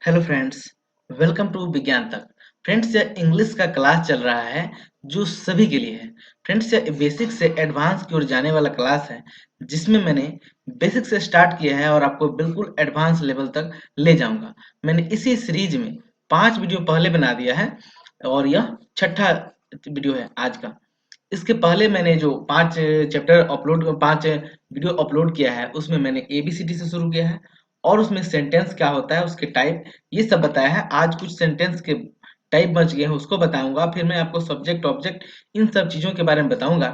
Hello friends, welcome to विज्ञान तक। Friends, यह इंग्लिश का क्लास चल रहा है जो सभी के लिए है। फ्रेंड्स, यह बेसिक से एडवांस की ओर जाने वाला क्लास है जिसमें मैंने बेसिक से स्टार्ट किया है और आपको बिल्कुल एडवांस लेवल तक ले जाऊंगा। मैंने इसी सीरीज में 5 वीडियो पहले बना दिया है और यह छठा वीडियो है आज का। इसके पहले मैंने जो 5 वीडियो अपलोड किया है उसमें मैंने एबीसीडी से शुरू किया है और उसमें सेंटेंस क्या होता है, उसके टाइप, ये सब बताया है। आज कुछ सेंटेंस के टाइप बच गए हैं उसको बताऊंगा, फिर मैं आपको सब्जेक्ट ऑब्जेक्ट इन सब चीजों के बारे में बताऊंगा।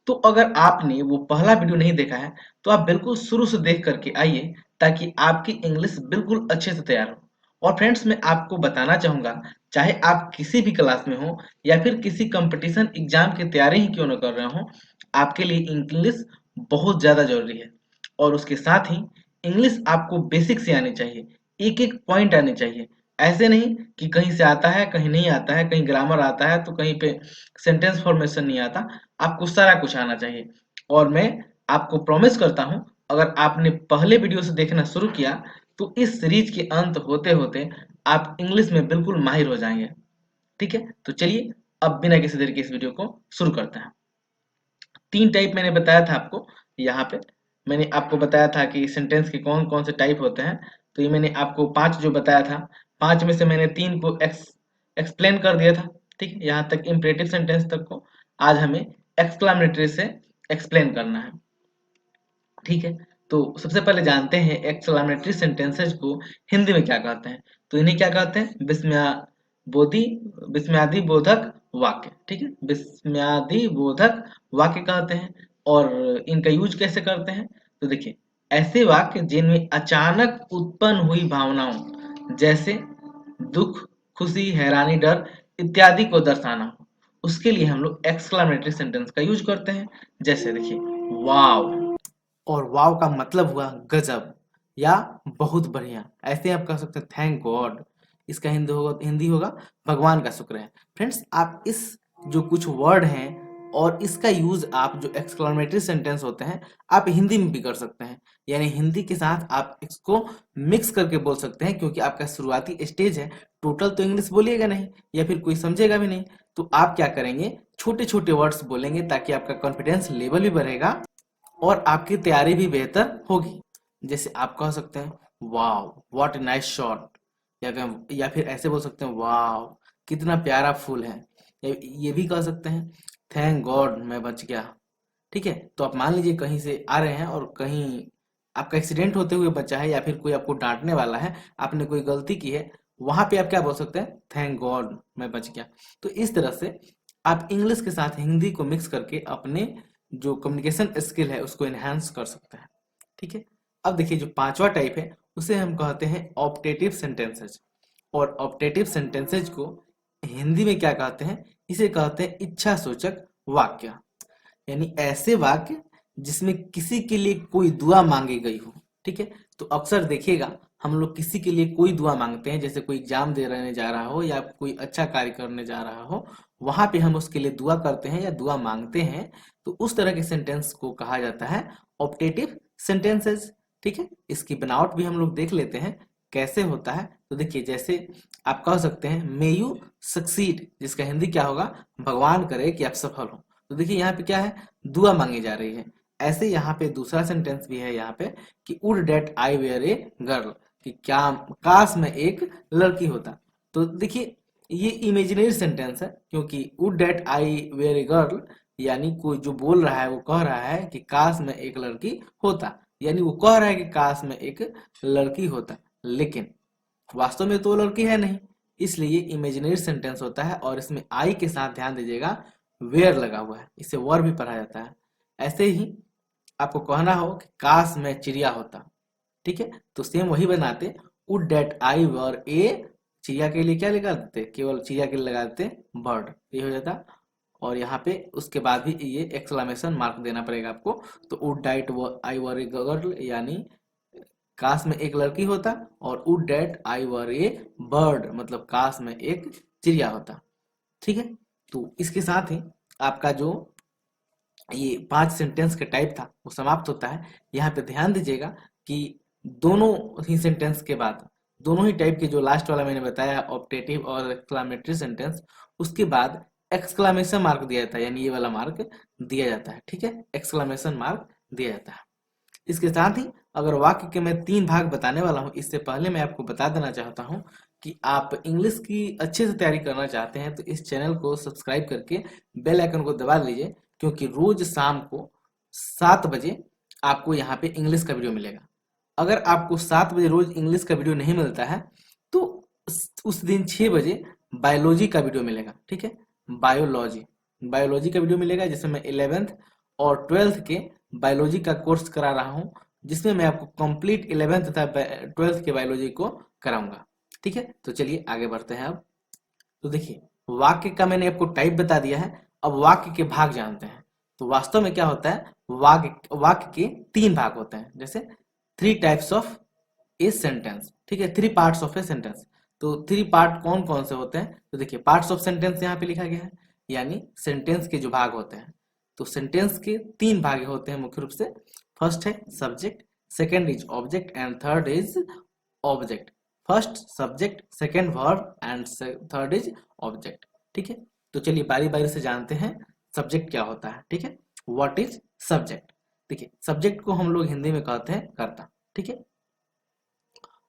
तो अगर आपने वो पहला वीडियो नहीं देखा है तो आप बिल्कुल शुरू से देख करके आइए ताकि आपकी इंग्लिश बिल्कुल अच्छे से तैयार हो। और फ्रेंड्स, मैं आपको बताना चाहूंगा, चाहे आप किसी भी क्लास में हो या फिर किसी कंपटीशन एग्जाम की तैयारी ही क्यों न कर रहे हो, आपके लिए इंग्लिश बहुत ज्यादा जरूरी है। और उसके साथ ही इंग्लिश आपको बेसिक से आनी चाहिए, एक एक पॉइंट आने चाहिए। ऐसे नहीं कि कहीं से आता है कहीं नहीं आता है, कहीं ग्रामर आता है तो कहीं पे सेंटेंस फॉर्मेशन नहीं आता। आपको सारा कुछ आना चाहिए। और मैं आपको प्रॉमिस करता हूं, अगर आपने पहले वीडियो से देखना शुरू किया तो इस सीरीज के अंत होते होते आप इंग्लिश में बिल्कुल माहिर हो जाएंगे। ठीक है, तो चलिए अब बिना किसी देर के इस वीडियो को शुरू करते हैं। 3 टाइप मैंने बताया था आपको। यहाँ पे मैंने आपको बताया था कि सेंटेंस के कौन कौन से टाइप होते हैं। तो ये मैंने आपको 5 जो बताया था, 5 में से मैंने 3 को एक्सप्लेन कर दिया था। ठीक है, यहाँ तक इम्परेटिव सेंटेंस तक को आज हमें एक्सक्लामेटरी से एक्सप्लेन करना है। ठीक है, तो सबसे पहले जानते हैं एक्सक्लामेटरी सेंटेंसेस को हिंदी में क्या कहते हैं। तो इन्हें क्या कहते हैं? बोधि विस्मयादि बोधक वाक्य। ठीक है, विस्मयादि बोधक वाक्य कहते हैं। और इनका यूज कैसे करते हैं? तो देखिए, ऐसे वाक्य जिनमें अचानक उत्पन्न हुई भावनाओं जैसे दुख, खुशी, हैरानी, डर इत्यादि को दर्शाना हो, उसके लिए हम लोग एक्सक्लामेटरी सेंटेंस का यूज करते हैं। जैसे देखिए, वाव। और वाव का मतलब हुआ गजब या बहुत बढ़िया। ऐसे आप कह सकते हैं थैंक गॉड। इसका हिंदी होगा भगवान का शुक्र है। फ्रेंड्स, आप इस जो कुछ वर्ड हैं और इसका यूज आप जो एक्सक्लेमेटरी सेंटेंस होते हैं आप हिंदी में भी कर सकते हैं। यानी हिंदी के साथ आप इसको मिक्स करके बोल सकते हैं, क्योंकि आपका शुरुआती स्टेज है। टोटल तो इंग्लिश बोलिएगा नहीं या फिर कोई समझेगा भी नहीं। तो आप क्या करेंगे, छोटे छोटे वर्ड्स बोलेंगे ताकि आपका कॉन्फिडेंस लेवल भी बढ़ेगा और आपकी तैयारी भी बेहतर होगी। जैसे आप कह सकते हैं वाव व्हाट ए नाइस शॉट, या फिर ऐसे बोल सकते हैं वाव कितना प्यारा फूल है। ये भी कह सकते हैं थैंक गॉड मैं बच गया। ठीक है, तो आप मान लीजिए कहीं से आ रहे हैं और कहीं आपका एक्सीडेंट होते हुए बचा है या फिर कोई आपको डांटने वाला है, आपने कोई गलती की है, वहां पे आप क्या बोल सकते हैं, थैंक गॉड मैं बच गया। तो इस तरह से आप इंग्लिश के साथ हिंदी को मिक्स करके अपने जो कम्युनिकेशन स्किल है उसको एनहांस कर सकते हैं। ठीक है, अब देखिए जो पांचवा टाइप है उसे हम कहते हैं ऑप्टेटिव सेंटेंसेज। और ऑप्टेटिव सेंटेंसेज को हिंदी में क्या कहते हैं, इसे कहते हैं इच्छा सूचक वाक्य। यानी ऐसे वाक्य जिसमें किसी के लिए कोई दुआ मांगी गई हो। ठीक है, तो अक्सर देखिएगा हम लोग किसी के लिए कोई दुआ मांगते हैं, जैसे कोई एग्जाम दे रहने जा रहा हो या कोई अच्छा कार्य करने जा रहा हो, वहां पे हम उसके लिए दुआ करते हैं या दुआ मांगते हैं। तो उस तरह के सेंटेंस को कहा जाता है ऑप्टेटिव सेंटेंसेस। ठीक है, इसकी बनावट भी हम लोग देख लेते हैं कैसे होता है। तो देखिए, जैसे आप कह सकते हैं मे यू सक्सीड, जिसका हिंदी क्या होगा, भगवान करे कि आप सफल हो। तो देखिए यहाँ पे क्या है, दुआ मांगी जा रही है। ऐसे यहाँ पे दूसरा सेंटेंस भी है यहाँ पे कि would that I were a girl, कि क्या काश मैं एक लड़की होता। तो देखिए ये इमेजिनरी सेंटेंस है, क्योंकि would that I were a girl यानी कोई जो बोल रहा है वो कह रहा है कि काश मैं एक लड़की होता। यानी वो कह रहा है कि काश मैं एक लड़की होता, लेकिन वास्तव में तो वो लड़की है नहीं। इसलिए ये इमेजिनरी सेंटेंस होता है और इसमें आई के साथ ध्यान दीजिएगा वेयर लगा हुआ है, इसे वर भी पढ़ा जाता है। ऐसे ही आपको कहना हो कि काश मैं चिड़िया होता। ठीक है, तो सेम वही बनाते, वुड डेट आई वर ए, चिड़िया के लिए क्या लगा देते, केवल चिड़िया के लिए लगा देते बर्ड, ये हो जाता। और यहाँ पे उसके बाद भी ये एक्सक्लेमेशन मार्क देना पड़ेगा आपको। तो would that I were a girl यानी काश में एक लड़की होता, और would that I were a bird मतलब काश में एक चिड़िया होता। ठीक है, तो इसके साथ ही आपका जो ये 5 सेंटेंस का टाइप था वो समाप्त होता है। यहाँ पे ध्यान दीजिएगा कि दोनों ही सेंटेंस के बाद दोनों ही टाइप के, जो लास्ट वाला मैंने बताया ऑप्टेटिव और एक्सक्लामेटरी सेंटेंस, उसके बाद एक्सक्लामेशन मार्क दिया जाता है, यानी ये वाला मार्क दिया जाता है। ठीक है, एक्सक्लामेशन मार्क दिया जाता है। इसके साथ ही अगर वाक्य के मैं 3 भाग बताने वाला हूं, इससे पहले मैं आपको बता देना चाहता हूं कि आप इंग्लिश की अच्छे से तैयारी करना चाहते हैं तो इस चैनल को सब्सक्राइब करके बेल आइकन को दबा लीजिए, क्योंकि रोज शाम को 7 बजे आपको यहाँ पे इंग्लिश का वीडियो मिलेगा। अगर आपको 7 बजे रोज इंग्लिश का वीडियो नहीं मिलता है तो उस दिन 6 बजे बायोलॉजी का वीडियो मिलेगा। ठीक है, बायोलॉजी बायोलॉजी का वीडियो मिलेगा, जिसमें मैं 11th और 12th के बायोलॉजी का कोर्स करा रहा हूं, जिसमें मैं आपको कंप्लीट 11th तथा 12th के बायोलॉजी को कराऊंगा। ठीक है, तो चलिए आगे बढ़ते हैं। अब तो देखिए, वाक्य का मैंने आपको टाइप बता दिया है, अब वाक्य के भाग जानते हैं। तो वास्तव में क्या होता है, वाक्य वाक्य के 3 भाग होते हैं, जैसे 3 टाइप्स ऑफ ए सेंटेंस। ठीक है, 3 पार्ट्स ऑफ ए सेंटेंस। तो 3 पार्ट कौन कौन से होते हैं, तो देखिए पार्ट्स ऑफ सेंटेंस यहाँ पे लिखा गया है, यानी सेंटेंस के जो भाग होते हैं। तो सेंटेंस के 3 भाग होते हैं मुख्य रूप से। फर्स्ट है subject, second is object and third is object. First subject, second verb and third is object. ठीक है, तो चलिए बारी बारी से जानते हैं सब्जेक्ट क्या होता है। ठीक है, व्हाट इज सब्जेक्ट। देखिए, सब्जेक्ट को हम लोग हिंदी में कहते हैं कर्ता। ठीक है,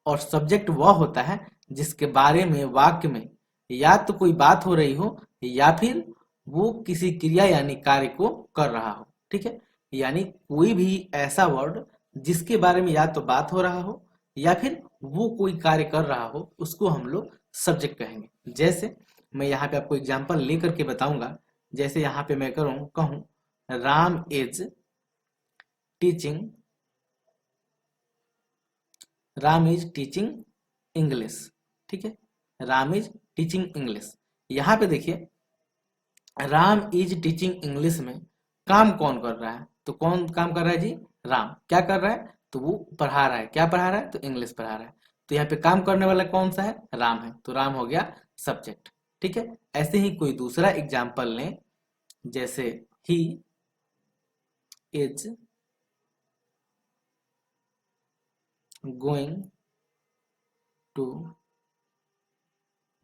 और सब्जेक्ट वह होता है जिसके बारे में वाक्य में या तो कोई बात हो रही हो या फिर वो किसी क्रिया यानी कार्य को कर रहा हो। ठीक है, यानी कोई भी ऐसा वर्ड जिसके बारे में या तो बात हो रहा हो या फिर वो कोई कार्य कर रहा हो, उसको हम लोग सब्जेक्ट कहेंगे। जैसे मैं यहाँ पे आपको एग्जांपल लेकर के बताऊंगा। जैसे यहाँ पे मैं कहूँ Ram is teaching Ram is teaching English. ठीक है, राम इज टीचिंग इंग्लिश। यहाँ पे देखिए, राम इज टीचिंग इंग्लिश में काम कौन कर रहा है, तो कौन काम कर रहा है जी, राम। क्या कर रहा है, तो वो पढ़ा रहा है। क्या पढ़ा रहा है, तो इंग्लिश पढ़ा रहा है। तो यहाँ पे काम करने वाला कौन सा है, राम है, तो राम हो गया सब्जेक्ट। ठीक है, ऐसे ही कोई दूसरा एग्जाम्पल लें, जैसे he is going to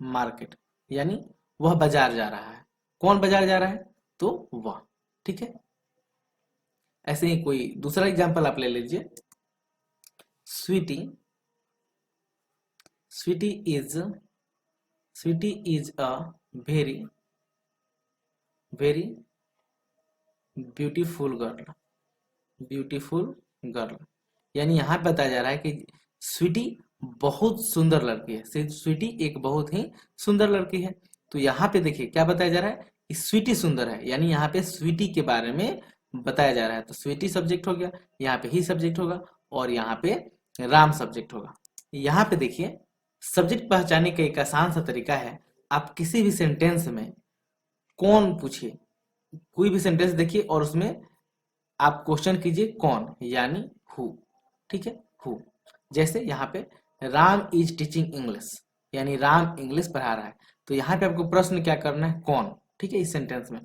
market, यानी वह बाजार जा रहा है। कौन बाजार जा रहा है, तो वह। ठीक है, ऐसे ही कोई दूसरा एग्जांपल आप ले लीजिए। Sweety Sweety is Sweety is a very very beautiful girl. Beautiful girl, यानी यहाँ बताया जा रहा है कि स्वीटी बहुत सुंदर लड़की है। स्वीटी एक बहुत ही सुंदर लड़की है। तो यहाँ पे देखिए क्या बताया जा रहा है कि स्वीटी सुंदर है, यानी यहाँ पे स्वीटी के बारे में बताया जा रहा है। तो स्वीटी सब्जेक्ट हो गया, यहाँ पे ही सब्जेक्ट होगा और यहाँ पे राम सब्जेक्ट होगा। यहाँ पे देखिए, सब्जेक्ट पहचानने का एक आसान सा तरीका है, आप किसी भी सेंटेंस में कौन पूछिए, कोई भी सेंटेंस देखिए और उसमें आप क्वेश्चन कीजिए कौन, यानी हु। ठीक है, हु। जैसे यहाँ पे राम इज टीचिंग इंग्लिश, यानी राम इंग्लिश पढ़ा रहा है। तो यहाँ पे आपको प्रश्न क्या करना है, कौन। ठीक है, इस सेंटेंस में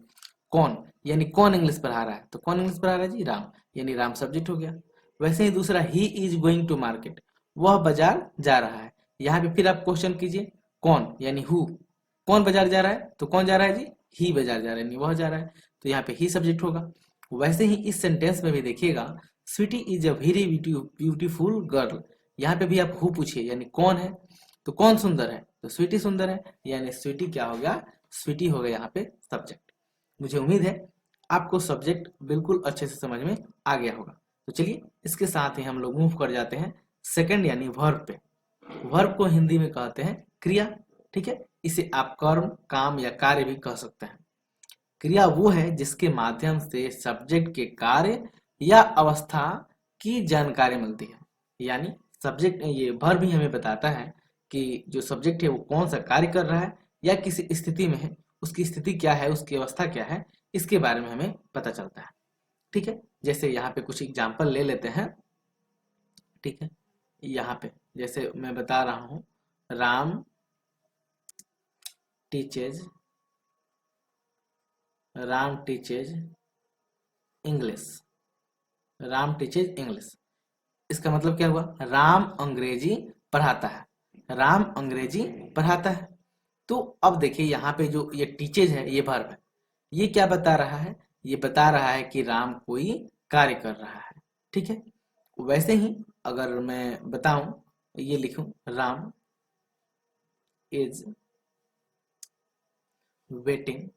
कौन, यानी कौन इंग्लिश पढ़ा रहा है, तो कौन इंग्लिश पढ़ा रहा है जी, राम, यानी राम सब्जेक्ट हो गया। वैसे ही दूसरा he is going to market, वह बाजार जा रहा है। यहाँ पे फिर आप क्वेश्चन कीजिए कौन, यानी हु। कौन बाजार जा रहा है, तो कौन जा रहा है जी, ही बाजार जा रहा है, यानी वह जा रहा है। तो यहाँ पे ही सब्जेक्ट होगा। वैसे ही इस सेंटेंस में भी देखिएगा, Sweety is a very beautiful girl. यहाँ पे भी आप हु पूछिए, यानी कौन है, तो कौन सुंदर है, तो स्वीटी सुंदर है, यानी स्वीटी क्या हो गया, स्वीटी हो गया यहाँ पे सब्जेक्ट। मुझे उम्मीद है आपको सब्जेक्ट बिल्कुल अच्छे से समझ में आ गया होगा। तो चलिए इसके साथ ही हम लोग मूव कर जाते हैं सेकंड यानी वर्ब पे। वर्ब को हिंदी में कहते हैं क्रिया। ठीक है, इसे आप कर्म, काम या कार्य भी कह सकते हैं। क्रिया वो है जिसके माध्यम से सब्जेक्ट के कार्य या अवस्था की जानकारी मिलती है। यानी सब्जेक्ट, ये वर्ब भी हमें बताता है कि जो सब्जेक्ट है वो कौन सा कार्य कर रहा है या किसी स्थिति में है, उसकी स्थिति क्या है, उसकी अवस्था क्या है, इसके बारे में हमें पता चलता है। ठीक है, जैसे यहाँ पे कुछ एग्जाम्पल ले लेते हैं। ठीक है, यहाँ पे जैसे मैं बता रहा हूँ, Ram teaches Ram teaches English. Ram teaches English, इसका मतलब क्या हुआ, राम अंग्रेजी पढ़ाता है। राम अंग्रेजी पढ़ाता है। तो अब देखिए यहाँ पे जो ये टीचेज है ये वर्ब है, ये क्या बता रहा है, ये बता रहा है कि राम कोई कार्य कर रहा है। ठीक है, वैसे ही अगर मैं बताऊं, ये लिखूं राम इज वेटिंग,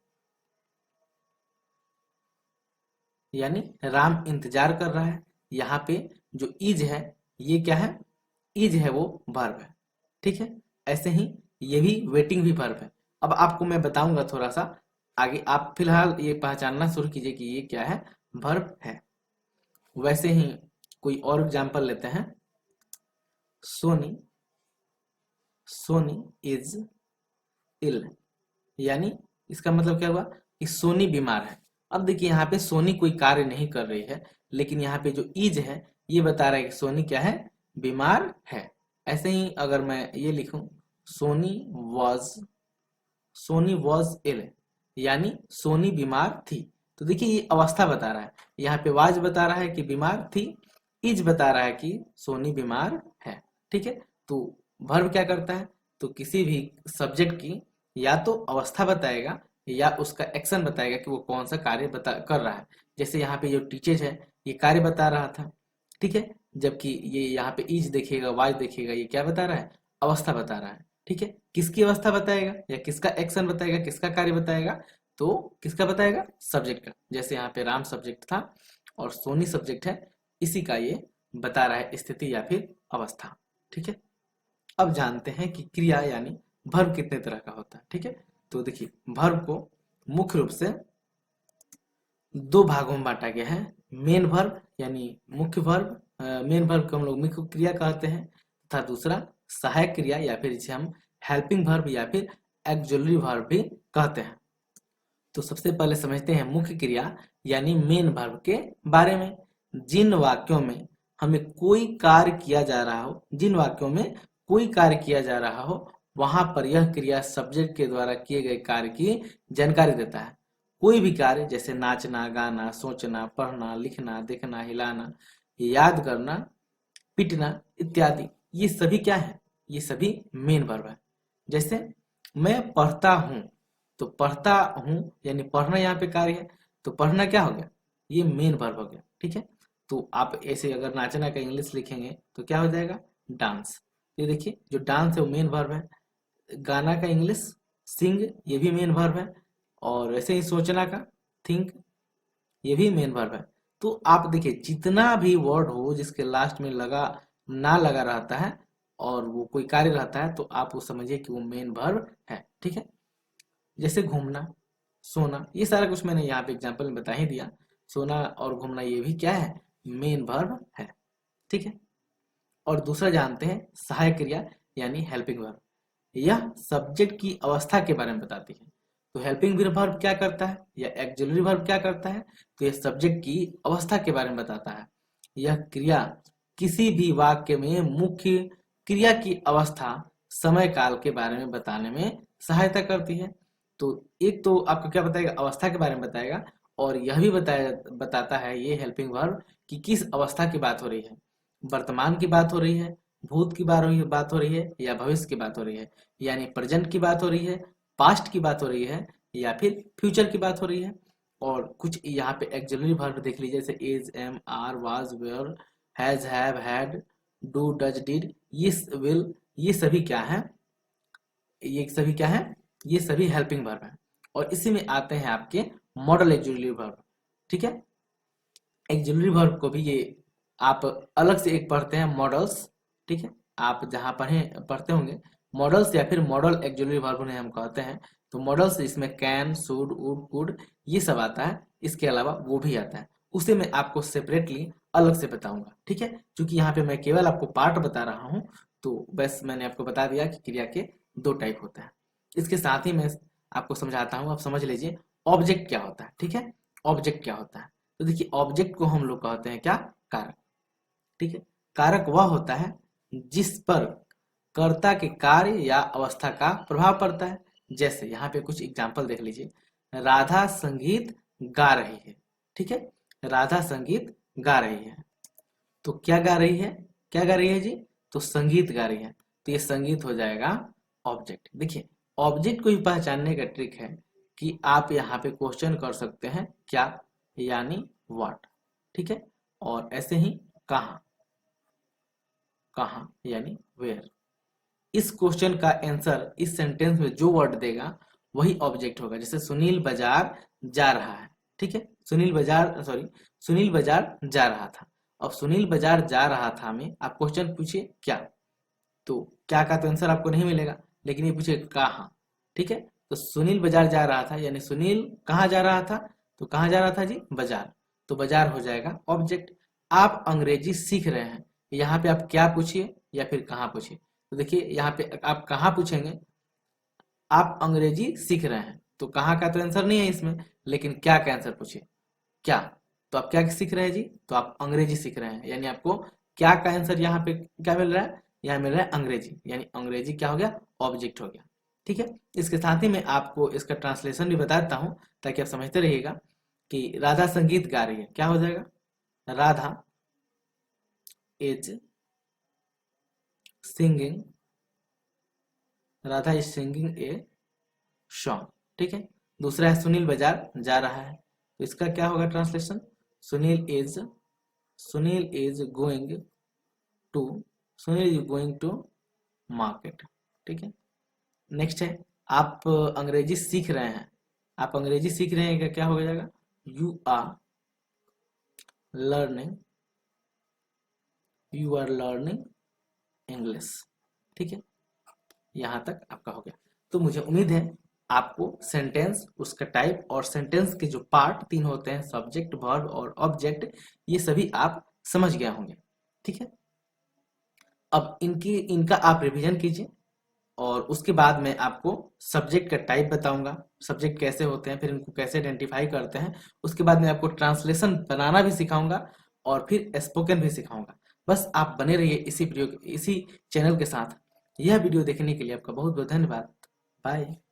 यानी राम इंतजार कर रहा है। यहाँ पे जो इज है ये क्या है, इज है वो वर्ब है। ठीक है, ऐसे ही ये भी वेटिंग भी वर्ब है। अब आपको मैं बताऊंगा थोड़ा सा आगे, आप फिलहाल ये पहचानना शुरू कीजिए कि ये क्या है, वर्ब है। वैसे ही कोई और एग्जांपल लेते हैं, सोनी, सोनी इज इल, यानी इसका मतलब क्या हुआ कि सोनी बीमार है। अब देखिए यहाँ पे सोनी कोई कार्य नहीं कर रही है, लेकिन यहाँ पे जो इज है ये बता रहा है कि सोनी क्या है, बीमार है। ऐसे ही अगर मैं ये लिखूं, Soni was, Soni was ill, यानी सोनी बीमार थी। तो देखिए ये अवस्था बता रहा है, यहाँ पे वाज बता रहा है कि बीमार थी, इज बता रहा है कि सोनी बीमार है। ठीक है, तो वर्ब क्या करता है, तो किसी भी सब्जेक्ट की या तो अवस्था बताएगा या उसका एक्शन बताएगा कि वो कौन सा कार्य बता कर रहा है। जैसे यहाँ पे जो टीचर्स है ये कार्य बता रहा था। ठीक है, जबकि ये यहाँ पे इज देखिएगा, वाज देखिएगा, ये क्या बता रहा है, अवस्था बता रहा है। ठीक है, किसकी अवस्था बताएगा या किसका एक्शन बताएगा, किसका कार्य बताएगा, तो किसका बताएगा, सब्जेक्ट का। जैसे यहाँ पे राम सब्जेक्ट था और सोनी सब्जेक्ट है, इसी का ये बता रहा है स्थिति या फिर अवस्था। ठीक है, अब जानते हैं कि क्रिया यानी वर्ब कितने तरह का होता है। ठीक है, तो देखिए वर्ब को मुख्य रूप से दो भागों में बांटा गया है, मेन वर्ब यानी मुख्य वर्ब, मेन वर्ब को हम लोग मुख्य क्रिया कहते हैं, तथा दूसरा सहायक क्रिया या फिर जिसे हम हेल्पिंग वर्ब या फिर एक्सुलरी वर्ब भी कहते हैं। तो सबसे पहले समझते हैं मुख्य क्रिया यानी मेन वर्ब के बारे में। जिन वाक्यों में हमें कोई कार्य किया जा रहा हो, जिन वाक्यों में कोई कार्य किया जा रहा हो, वहां पर यह क्रिया सब्जेक्ट के द्वारा किए गए कार्य की जानकारी देता है। कोई भी कार्य जैसे नाचना, गाना, सोचना, पढ़ना, लिखना, देखना, हिलाना, याद करना, पीटना इत्यादि, ये सभी क्या है, ये सभी मेन वर्ब है। जैसे मैं पढ़ता हूँ, तो पढ़ता हूँ यानी पढ़ना यहाँ पे कार्य है, तो पढ़ना क्या हो गया, ये मेन वर्ब हो गया। ठीक है, तो आप ऐसे अगर नाचना का इंग्लिश लिखेंगे तो क्या हो जाएगा, डांस। ये देखिए जो डांस है वो मेन वर्ब है। गाना का इंग्लिश सिंग, ये भी मेन वर्ब है। और वैसे ही सोचना का थिंक, ये भी मेन वर्ब है। तो आप देखिए जितना भी वर्ड हो जिसके लास्ट में लगा ना लगा रहता है और वो कोई कार्य रहता है, तो आप वो समझिए कि वो मेन वर्ब है। ठीक है, जैसे घूमना, सोना, ये सारा कुछ मैंने यहाँ पे एग्जांपल में बता ही दिया। सोना और घूमना ये भी क्या है, मेन वर्ब है। ठीक है, और दूसरा जानते हैं सहायक क्रिया यानी हेल्पिंग वर्ब। यह सब्जेक्ट की अवस्था के बारे में बताती है। तो हेल्पिंग वर्ब क्या करता है या एक्सिलरी वर्ब क्या करता है, तो यह सब्जेक्ट की अवस्था के बारे में बताता है। यह क्रिया किसी भी वाक्य में मुख्य क्रिया की अवस्था, समय काल के बारे में बताने में सहायता करती है। तो एक तो आपको क्या बताएगा, अवस्था के बारे में बताएगा, और यह भी बताता है ये हेल्पिंग वर्ब कि किस अवस्था की बात हो रही है, वर्तमान की बात हो रही है, भूत की बात हो रही है या भविष्य की बात हो रही है, यानी प्रेजेंट की बात हो रही है, पास्ट की बात हो रही है या फिर फ्यूचर की बात हो रही है। और कुछ यहाँ पे एक्सिलरी वर्ब देख लीजिए, जैसे is, am, are, was, were, has, have, had, do, does, did, ये विल, ये सभी क्या है, ये सभी क्या है, ये सभी हेल्पिंग वर्ब है। और इसी में आते हैं आपके मॉडल एक्सिलरी वर्ब। ठीक है, एक्सिलरी वर्ब को भी ये आप अलग से एक पढ़ते हैं, मॉडल्स। ठीक है, आप जहां पढ़ते होंगे मॉडल्स या फिर मॉडल एक्सिलरी वर्ब उन्हें हम कहते हैं। तो मॉडल्स इसमें कैन, शुड, वुड, कुड, ये सब आता है। इसके अलावा वो भी आता है, उसे मैं आपको सेपरेटली अलग से बताऊंगा। ठीक है, क्योंकि यहाँ पे मैं केवल आपको पार्ट बता रहा हूँ, तो बस मैंने आपको बता दिया कि क्रिया के दो टाइप होता है। इसके साथ ही मैं आपको समझाता हूँ, आप समझ लीजिए ऑब्जेक्ट क्या होता है। ठीक है, ऑब्जेक्ट क्या होता है, तो देखिए ऑब्जेक्ट को हम लोग कहते हैं क्या, कारक। ठीक है, कारक वह होता है जिस पर कर्ता के कार्य या अवस्था का प्रभाव पड़ता है। जैसे यहाँ पे कुछ एग्जांपल देख लीजिए, राधा संगीत गा रही है। ठीक है, राधा संगीत गा रही है, तो क्या गा रही है, क्या गा रही है जी, तो संगीत गा रही है। तो ये संगीत हो जाएगा ऑब्जेक्ट। देखिए ऑब्जेक्ट को भी पहचानने का ट्रिक है कि आप यहाँ पे क्वेश्चन कर सकते हैं क्या यानी व्हाट, ठीक है, और ऐसे ही कहाँ, कहाँ यानी वेयर। इस क्वेश्चन का आंसर इस सेंटेंस में जो वर्ड देगा वही ऑब्जेक्ट होगा। जैसे सुनील बाजार जा रहा है, ठीक है, सुनील बाजार जा रहा था। अब सुनील बाजार जा रहा था में आप क्वेश्चन पूछिए क्या, तो क्या का तो आंसर आपको नहीं मिलेगा, लेकिन ये पूछे कहाँ, ठीक है। तो सुनील बाजार जा रहा था यानी सुनील कहाँ जा रहा था, तो कहाँ जा रहा था जी, बाजार, तो बाजार हो जाएगा ऑब्जेक्ट। आप अंग्रेजी सीख रहे हैं, यहाँ पे आप क्या पूछिए या फिर कहाँ पूछिए। तो देखिए यहाँ पे आप कहाँ पूछेंगे, आप अंग्रेजी सीख रहे हैं तो कहाँ का तो आंसर नहीं है इसमें, लेकिन क्या का आंसर पूछिए क्या, तो आप क्या सीख रहे हैं जी, तो आप अंग्रेजी सीख रहे हैं, यानी आपको क्या का आंसर यहाँ पे क्या मिल रहा है, यहाँ मिल रहा है अंग्रेजी, यानी अंग्रेजी क्या हो गया, ऑब्जेक्ट हो गया, ठीक है। इसके साथ ही मैं आपको इसका ट्रांसलेशन भी बताता हूँ ताकि आप समझते रहिएगा कि राधा संगीत गा रही है, क्या हो जाएगा, Radha is singing, Radha is singing a song, ठीक है। दूसरा है सुनील बाजार जा रहा है, तो इसका क्या होगा translation, Sunil is going to, Sunil is going to market, ठीक है। नेक्स्ट है आप अंग्रेजी सीख रहे हैं, आप अंग्रेजी सीख रहे हैं क्या हो जाएगा, you are learning, you are learning English, ठीक है। यहां तक आपका हो गया। तो मुझे उम्मीद है आपको सेंटेंस, उसका टाइप और सेंटेंस के जो पार्ट तीन होते हैं, सब्जेक्ट, वर्ब और ऑब्जेक्ट, ये सभी आप समझ गए होंगे, ठीक है। अब इनका आप रिवीजन कीजिए और उसके बाद मैं आपको सब्जेक्ट का टाइप बताऊंगा, सब्जेक्ट कैसे होते हैं, फिर इनको कैसे आइडेंटिफाई करते हैं, उसके बाद मैं आपको ट्रांसलेशन बनाना भी सिखाऊंगा और फिर स्पोकन भी सिखाऊंगा। बस आप बने रहिए इसी चैनल के साथ। यह वीडियो देखने के लिए आपका बहुत बहुत धन्यवाद। बाय।